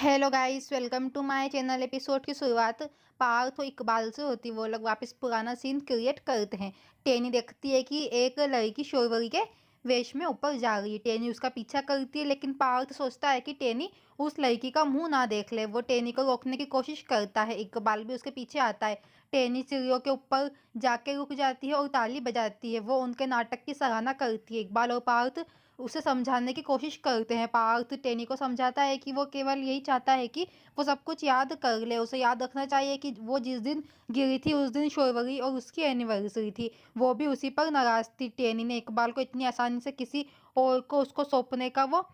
Hello guys, welcome to my channel. Episode की शुरुआत पार्थ और इकबाल से होती है। वो लोग वापस पुराना सीन क्रिएट करते हैं। टेनी देखती है कि एक लड़की शोरवरी के वेश में ऊपर जा रही है। टेनी उसका पीछा करती है, लेकिन पार्थ सोचता है कि टेनी उस लड़की का मुंह ना देख ले। वो टेनी को रोकने की कोशिश करता है। इकबाल भी उसके पीछे आता है। टेनी सीढ़ियों के ऊपर जाके रुक जाती है और ताली बजाती है। वो उनके नाटक की सराहना करती है। इकबाल और पार्थ उसे समझाने की कोशिश करते हैं। पार्थ टेनी को समझाता है कि वो केवल यही चाहता है कि वो सब कुछ याद कर ले। उसे याद रखना चाहिए कि वो जिस दिन गिरी थी उस दिन शोरवरी और उसकी एनिवर्सरी थी। वो भी उसी पर नाराज थी। टेनी ने इकबाल को इतनी आसानी से किसी और को उसको सौंपने का वो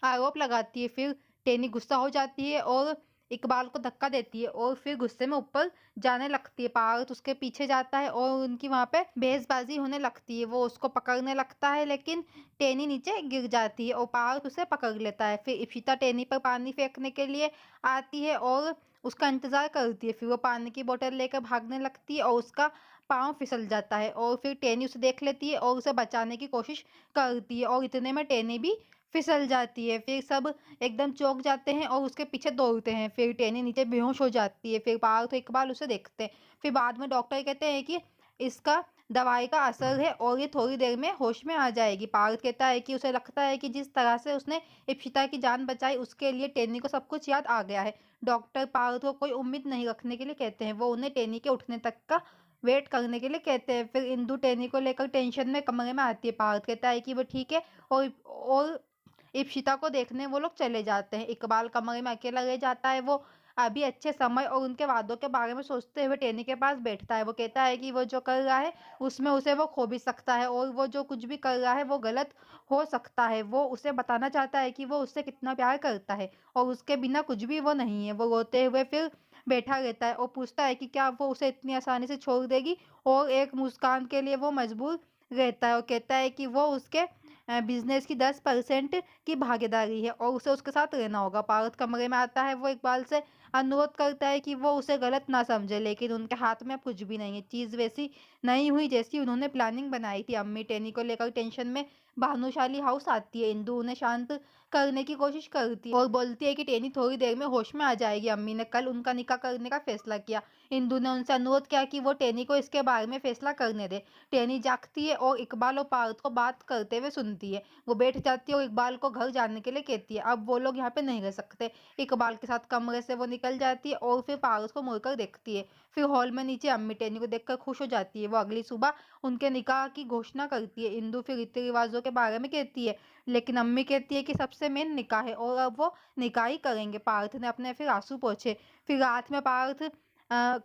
आरोप लगाती है। फिर टेनी गुस्सा हो जाती है और इकबाल को धक्का देती है और फिर गुस्से में ऊपर जाने लगती है। पार्थ उसके पीछे जाता है और उनकी वहां पे बहसबाजी होने लगती है। वो उसको पकड़ने लगता है, लेकिन टेनी नीचे गिर जाती है और पार्थ उसे पकड़ लेता है। फिर इप्शिता टेनी पर पानी फेंकने के लिए आती है और उसका इंतजार करती है। फिर वो पानी की बोतल लेकर भागने लगती है और उसका पाँव फिसल जाता है और फिर टेनी उसे देख लेती है और उसे बचाने की कोशिश करती है और इतने में टेनी भी फिसल जाती है। फिर सब एकदम चौंक जाते हैं और उसके पीछे दौड़ते हैं। फिर टेनी नीचे बेहोश हो जाती है। फिर पार्थ और इकबाल उसे देखते हैं। फिर बाद में डॉक्टर कहते हैं कि इसका दवाई का असर है और ये थोड़ी देर में होश में आ जाएगी। पार्थ कहता है कि उसे लगता है कि जिस तरह से उसने इप्शिता की जान बचाई उसके लिए टेनी को सब कुछ याद आ गया है। डॉक्टर पार्थ को कोई उम्मीद नहीं रखने के लिए कहते हैं। वो उन्हें टेनी के उठने तक का वेट करने के लिए कहते हैं। फिर इंदु टेनी को लेकर टेंशन में कमरे में आती है। पार्थ कहता है कि वो ठीक है और इप्शिता को देखने वो लोग चले जाते हैं। इकबाल कमरे में अकेला रह जाता है। वो अभी अच्छे समय और उनके वादों के बारे में सोचते हुए टेनी के पास बैठता है। वो कहता है कि वो जो कर रहा है उसमें उसे वो खो भी सकता है और वो जो कुछ भी कर रहा है वो गलत हो सकता है। वो उसे बताना चाहता है कि वो उससे कितना प्यार करता है और उसके बिना कुछ भी वो नहीं है। वो रोते हुए फिर बैठा रहता है और पूछता है कि क्या वो उसे इतनी आसानी से छोड़ देगी, और एक मुस्कान के लिए वो मजबूर रहता है और कहता है कि वो उसके बिजनेस की 10% की भागीदारी है और उसे उसके साथ रहना होगा। पार्थ कमरे में आता है। वो इकबाल से अनुरोध करता है कि वो उसे गलत ना समझे, लेकिन उनके हाथ में अब कुछ भी नहीं है। चीज़ वैसी नहीं हुई जैसी उन्होंने प्लानिंग बनाई थी। अम्मी टेनी को लेकर टेंशन में भानुशाली हाउस आती है। इंदु उन्हें शांत करने की कोशिश करती है और बोलती है कि टेनी थोड़ी देर में होश में आ जाएगी। अम्मी ने कल उनका निकाह करने का फैसला किया। इंदु ने उनसे अनुरोध किया कि वो टेनी को इसके बारे में फैसला करने दे। टेनी जागती है और इकबाल और पार्थ को बात करते हुए सुनती है। वो बैठ जाती है और इकबाल को घर जाने के लिए कहती है। अब वो लोग यहाँ पे नहीं रह सकते। इकबाल के साथ कमरे से वो निकल जाती है और फिर पारस को मुड़कर देखती है। फिर हॉल में नीचे अम्मी टेनी को देखकर खुश हो जाती है। वो अगली सुबह उनके निकाह की घोषणा करती है। इंदु फिर रीति रिवाजों के बारे में कहती है, लेकिन अम्मी कहती है कि सबसे मेन निकाह है और अब वो निकाह ही करेंगे। पार्थ ने अपने फिर आंसू पोंछे। फिर रात में पार्थ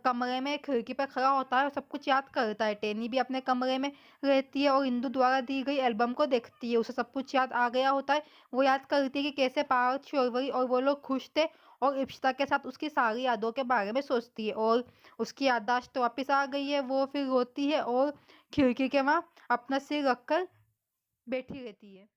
कमरे में खिड़की पर खड़ा होता है और सब कुछ याद करता है। टेनी भी अपने कमरे में रहती है और इंदु द्वारा दी गई एल्बम को देखती है। उसे सब कुछ याद आ गया होता है। वो याद करती है कि कैसे पार्थ, शोरवरी और वो लोग खुश थे, और इप्शिता के साथ उसकी सारी यादों के बारे में सोचती है और उसकी याददाश्त वापस आ गई है। वो फिर रोती है और खिड़की के वहाँ अपना सिर रखकर बैठी रहती है।